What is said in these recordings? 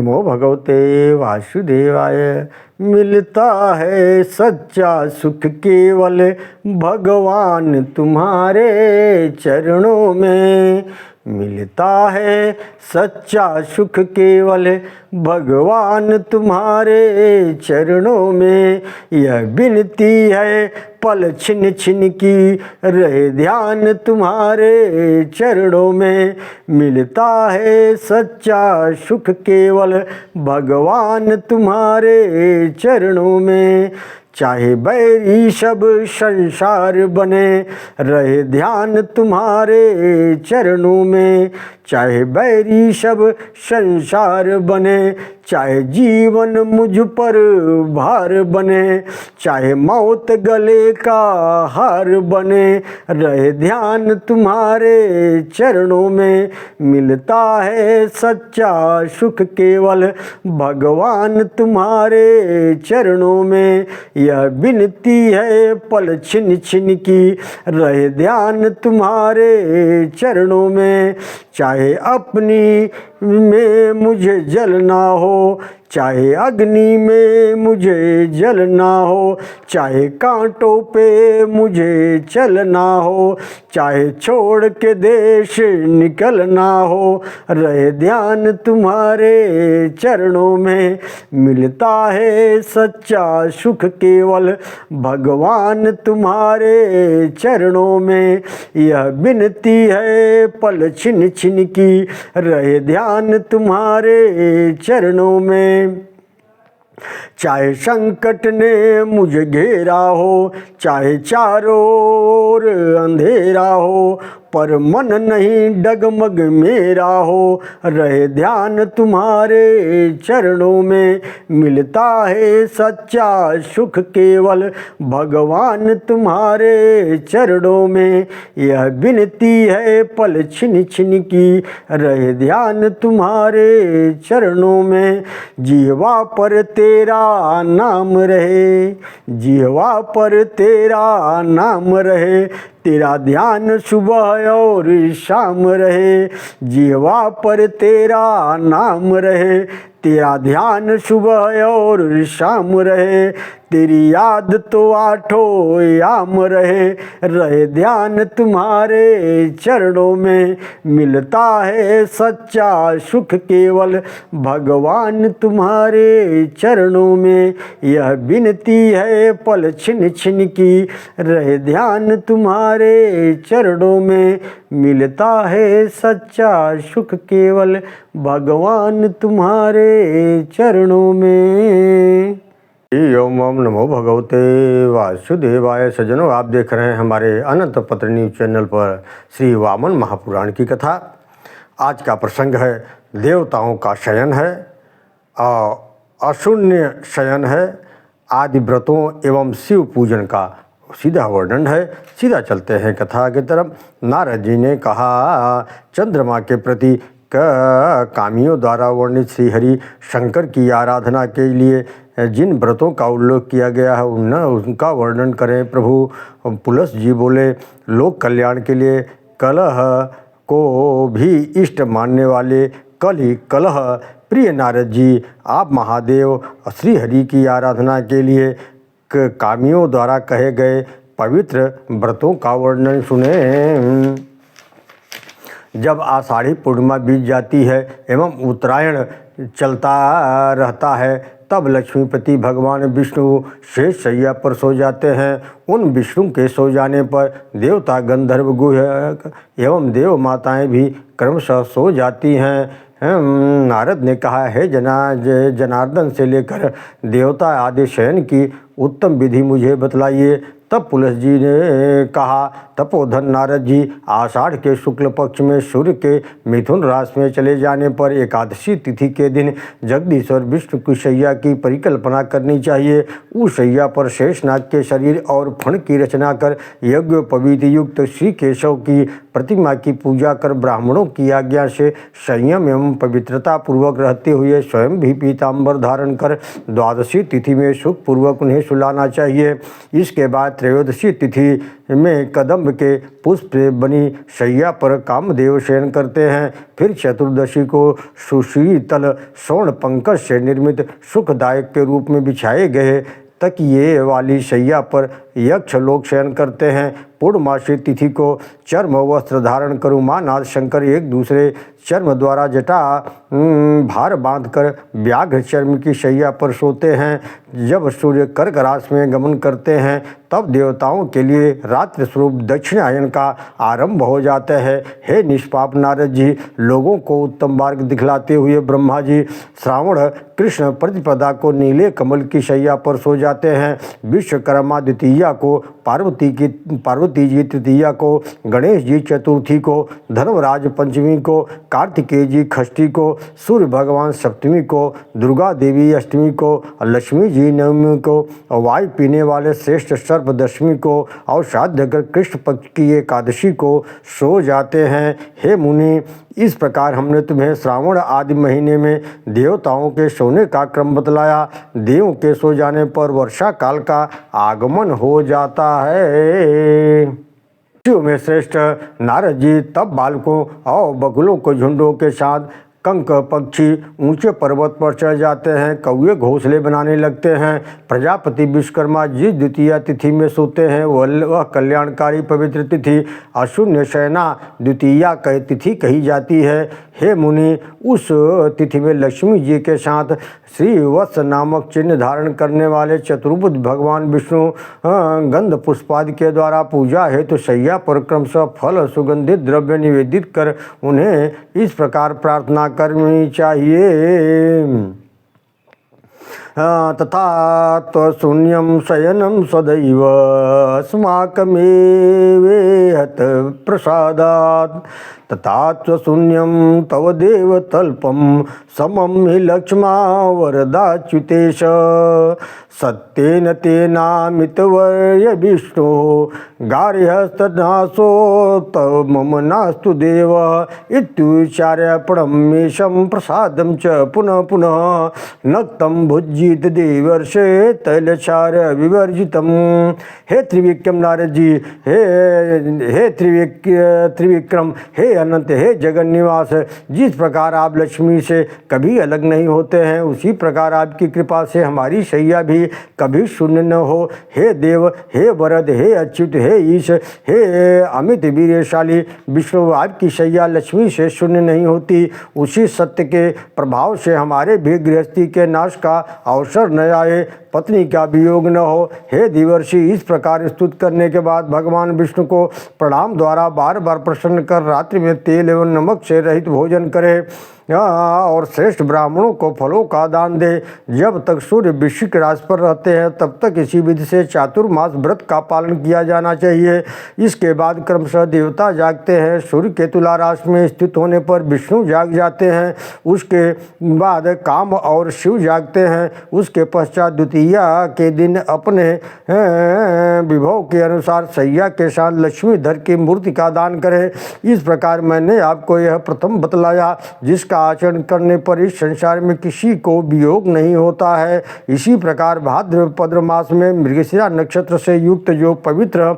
नमो भगवते वासुदेवाय। मिलता है सच्चा सुख केवल भगवान तुम्हारे चरणों में। मिलता है सच्चा सुख केवल भगवान तुम्हारे चरणों में। यह विनती है पल छिन छिन की रहे ध्यान तुम्हारे चरणों में। मिलता है सच्चा सुख केवल भगवान तुम्हारे चरणों में। चाहे बैरी सब संसार बने रहे ध्यान तुम्हारे चरणों में। चाहे बैरी सब संसार बने, चाहे जीवन मुझ पर भार बने, चाहे मौत गले का हार बने, रहे ध्यान तुम्हारे चरणों में। मिलता है सच्चा सुख केवल भगवान तुम्हारे चरणों में। यह विनती है पल छिन छिन की रहे ध्यान तुम्हारे चरणों में। चाहे अपनी में मुझे जलना हो, चाहे अग्नि में मुझे जलना हो, चाहे कांटों पे मुझे चलना हो, चाहे छोड़ के देश निकलना हो, रहे ध्यान तुम्हारे चरणों में। मिलता है सच्चा सुख केवल भगवान तुम्हारे चरणों में। यह विनती है पल छिन छिन की रहे ध्यान तुम्हारे चरणों में। चाहे संकट ने मुझे घेरा हो, चाहे चारों ओर अंधेरा हो, पर मन नहीं डगमग मेरा हो, रहे ध्यान तुम्हारे चरणों में। मिलता है सच्चा सुख केवल भगवान तुम्हारे चरणों में। यह विनती है पल छिन छिन की रहे ध्यान तुम्हारे चरणों में। जिह्वा पर तेरा नाम रहे, जिह्वा पर तेरा नाम रहे, तेरा ध्यान सुबह और शाम रहे। जिह्वा पर तेरा नाम रहे, तेरा ध्यान सुबह और शाम रहे। तेरी याद तो आठों याम रहे, रहे ध्यान तुम्हारे चरणों में। मिलता है सच्चा सुख केवल भगवान तुम्हारे चरणों में। यह विनती है पल छिन छिन की रहे ध्यान तुम्हारे चरणों में। मिलता है सच्चा सुख केवल भगवान तुम्हारे चरणों में। ओम नमो भगवते वासुदेवाय। सज्जनों, आप देख रहे हैं हमारे अनंत पत्र न्यूज चैनल पर श्री वामन महापुराण की कथा। आज का प्रसंग है देवताओं का शयन है और अशून्य शयन है, आदि व्रतों एवं शिव पूजन का सीधा वर्णन है। सीधा चलते हैं कथा की तरफ। नारद जी ने कहा, चंद्रमा के प्रति कामियों द्वारा वर्णित श्रीहरि शंकर की आराधना के लिए जिन व्रतों का उल्लेख किया गया है उनका वर्णन करें प्रभु। पुलस जी बोले, लोक कल्याण के लिए कलह को भी इष्ट मानने वाले कली कलह प्रिय नारद जी, आप महादेव श्रीहरि की आराधना के लिए कामियों द्वारा कहे गए पवित्र व्रतों का वर्णन सुने। जब आषाढ़ी पूर्णिमा बीत जाती है एवं उत्तरायण चलता रहता है, तब लक्ष्मीपति भगवान विष्णु शेष शैया पर सो जाते हैं। उन विष्णु के सो जाने पर देवता गंधर्व गुह्यक एवं देव माताएं भी क्रमशः सो जाती हैं। नारद ने कहा, है जनार्दन से लेकर देवता आदि शयन की उत्तम विधि मुझे बतलाइए। तब पुलस जी ने कहा, तपोधन नारद जी, आषाढ़ के शुक्ल पक्ष में सूर्य के मिथुन राशि में चले जाने पर एकादशी तिथि के दिन जगदीश्वर विष्णु की शैया की परिकल्पना करनी चाहिए। उस शैया पर शेषनाग के शरीर और फण की रचना कर यज्ञोपवीत युक्त श्री केशव की प्रतिमा की पूजा कर ब्राह्मणों की आज्ञा से संयम एवं पवित्रता पूर्वक रहते हुए स्वयं भी पीताम्बर धारण कर द्वादशी तिथि में सुख पूर्वक उन्हें सुलाना चाहिए। इसके बाद त्रयोदशी तिथि में कदम्ब के पुष्प से बनी शैया पर कामदेव शयन करते हैं। फिर चतुर्दशी को सुशीतल स्वर्ण पंकज से निर्मित सुखदायक के रूप में बिछाए गए तकिए वाली शैया पर यक्ष लोग शयन करते हैं। पूर्णमासी तिथि को चर्म वस्त्र धारण कर उमानाथ शंकर एक दूसरे चर्म द्वारा जटा भार बांधकर व्याघ्र चर्म की शैया पर सोते हैं। जब सूर्य कर्क राशि में गमन करते हैं तब देवताओं के लिए रात्रि स्वरूप दक्षिणायन का आरंभ हो जाता है। हे निष्पाप नारद जी, लोगों को उत्तम मार्ग दिखलाते हुए ब्रह्मा जी श्रावण कृष्ण प्रतिपदा को नीले कमल की शैया पर सो जाते हैं। विश्वकर्मा द्वितीया को पार्वती जी तृतीया को, गणेश जी चतुर्थी को, धर्मराज पंचमी को, कार्तिकेय जी षष्ठी को, सूर्य भगवान सप्तमी को, दुर्गा देवी अष्टमी को, लक्ष्मी जी नवमी को, वायु पीने वाले श्रेष्ठ सर्प दशमी को और श्राद्धकर कृष्ण पक्ष की एकादशी को सो जाते हैं। हे मुनि, इस प्रकार हमने तुम्हें श्रावण आदि महीने में देवताओं के सोने का क्रम बतलाया। देवों के सो जाने पर वर्षा काल का आगमन हो जाता है। में श्रेष्ठ नारद जी तब बालकों और बगुलों को झुंडों के साथ कंक पक्षी ऊंचे पर्वत पर चढ़ जाते हैं। कौवे घोंसले बनाने लगते हैं। प्रजापति विश्वकर्मा जिस द्वितीय तिथि में सोते हैं वह कल्याणकारी पवित्र तिथि अशून्य शयना द्वितीया तिथि कही जाती है। हे मुनि, उस तिथि में लक्ष्मी जी के साथ श्रीवत्स नामक चिन्ह धारण करने वाले चतुर्भुज भगवान विष्णु गंध पुष्पादि के द्वारा पूजा हेतु शैया पर क्रमशः फल सुगंधित द्रव्य निवेदित कर उन्हें इस प्रकार प्रार्थना करनी चाहिए। तथा शून्यम शयनम सदैव अस्माकमेवेहत प्रसादात् तथा शून्यम तव देव तल्पम समम हि लक्ष्मा वरदाच्युतेश सत्येन तेनामितवर्य विष्णु गार्हस्थनासो तव मम नास्तु देव इत्युच्चार्य प्रणमेशं प्रसादं च पुनः पुनः नक्तं भुज्जित देवर्षे तैलचार्य विवर्जितम्। हे त्रिविक्रम नारद जी, हे त्रिविक्रम, हे अनंत, हे जगन निवास, जिस प्रकार आप लक्ष्मी से कभी अलग नहीं होते हैं उसी प्रकार आपकी कृपा से हमारी शैया भी कभी शून्य न हो। हे देव, हे वरद, हे अच्युत, हे ईश, हे अमित वीरशाली विष्णु, आपकी शैया लक्ष्मी से शून्य नहीं होती। उसी सत्य के प्रभाव से हमारे भी गृहस्थी के नाश का अवसर न आए, पत्नी का वियोग न हो। हे देवर्षि, इस प्रकार स्तुत करने के बाद भगवान विष्णु को प्रणाम द्वारा बार बार प्रसन्न कर रात्रि में तेल एवं नमक से रहित भोजन करे और श्रेष्ठ ब्राह्मणों को फलों का दान दे। जब तक सूर्य वृश्चिक राशि पर रहते हैं तब तक इसी विधि से चातुर्मास व्रत का पालन किया जाना चाहिए। इसके बाद क्रमशः देवता जागते हैं। सूर्य के तुला राशि में स्थित होने पर विष्णु जाग जाते हैं। उसके बाद काम और शिव जागते हैं। उसके पश्चात द्वितीया के दिन अपने विभव के अनुसार शैया के साथ लक्ष्मीधर की मूर्ति का दान करें। इस प्रकार मैंने आपको यह प्रथम बतलाया जिसका आचरण करने पर इस संसार में किसी को वियोग नहीं होता है। इसी प्रकार भाद्रपद मास में मृगशिरा नक्षत्र से युक्त जो पवित्र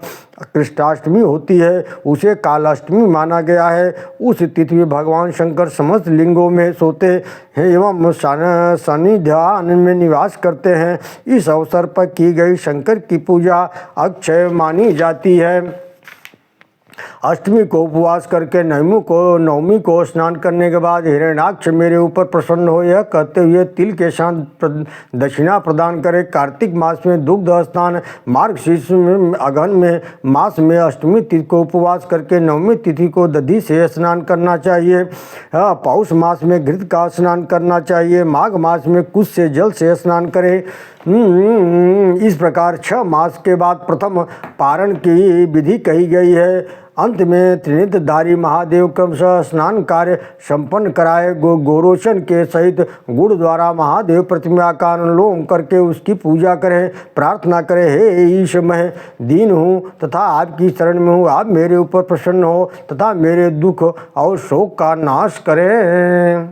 कृष्णाष्टमी होती है उसे कालाष्टमी माना गया है। उस तिथि में भगवान शंकर समस्त लिंगों में सोते हैं एवं सानिध्यान में निवास करते हैं। इस अवसर पर की गई शंकर की पूजा अक्षय मानी जाती है। अष्टमी को उपवास करके नवमी को स्नान करने के बाद हिरण्याक्ष मेरे ऊपर प्रसन्न हो यह कहते हुए तिल के साथ दक्षिणा प्रदान करे। कार्तिक मास में दुग्ध स्नान, मार्गशीर्ष में अगहन में मास में अष्टमी तिथि को उपवास करके नवमी तिथि को दधी से स्नान करना चाहिए। पौष मास में घृत का स्नान करना चाहिए। माघ मास में कुश से जल से स्नान करें। इस प्रकार 6 मास के बाद प्रथम पारण की विधि कही गई है। अंत में त्रिनेत्रधारी महादेव क्रमशः स्नान कार्य संपन्न कराए। गोरोचन के सहित गुड़ द्वारा महादेव प्रतिमा का अनुलोम करके उसकी पूजा करें। प्रार्थना करें, हे ईश, मैं दीन हूँ तथा आपकी शरण में हूँ। आप मेरे ऊपर प्रसन्न हो तथा मेरे दुख और शोक का नाश करें।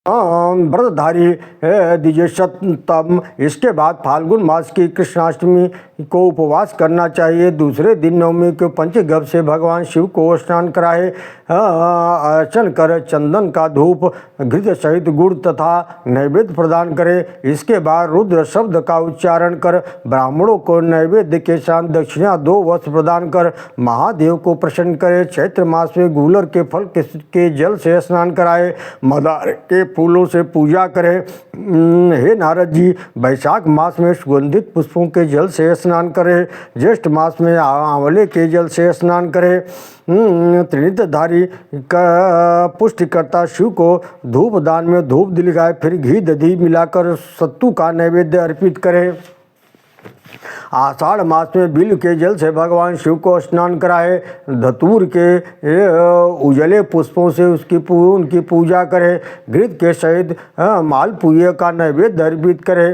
व्रतधारी द्विजोत्तम। इसके बाद फाल्गुन मास की कृष्णाष्टमी को उपवास करना चाहिए। दूसरे दिन नवमी को पंचगव्य से भगवान शिव को स्नान कराए, अर्चन कर चंदन का धूप घृत सहित गुड़ तथा नैवेद्य प्रदान करे। इसके बाद रुद्र शब्द का उच्चारण कर ब्राह्मणों को नैवेद्य के साथ दक्षिणा 2 वस्त्र प्रदान कर महादेव को प्रसन्न करे। चैत्र मास में गूलर के फल के जल से स्नान कराए, मंदार के फूलों से पूजा करें। हे नारद जी, वैशाख मास में सुगंधित पुष्पों के जल से स्नान करें। ज्येष्ठ मास में आंवले के जल से स्नान करें। त्रिनेत्रधारी का पुष्टिकर्ता शिव को धूप दान में धूप दिलगाए, फिर घी दधी मिलाकर सत्तू का नैवेद्य अर्पित करें। आषाढ़ मास में बिल के जल से भगवान शिव को स्नान कराए। धतूर के उजले पुष्पों से उनकी पूजा करें। घृत के सहित मालपुए का नैवेद्य अर्पित करें।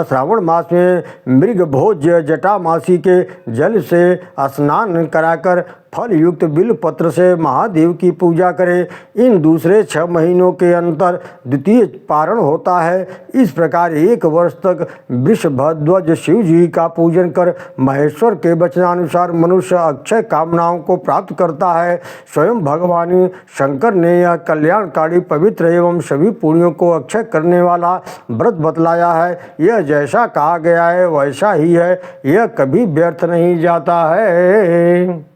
श्रावण मास में मृग भोज जटामासी के जल से स्नान कराकर फल युक्त बिल पत्र से महादेव की पूजा करें। इन दूसरे 6 महीनों के अंतर द्वितीय पारण होता है। इस प्रकार 1 वर्ष तक वृषभध्वज शिव जी का पूजन कर महेश्वर के वचनानुसार मनुष्य अक्षय कामनाओं को प्राप्त करता है। स्वयं भगवान शंकर ने यह कल्याणकारी पवित्र एवं सभी पुण्यों को अक्षय करने वाला व्रत बतलाया है। यह जैसा कहा गया है वैसा ही है, यह कभी व्यर्थ नहीं जाता है।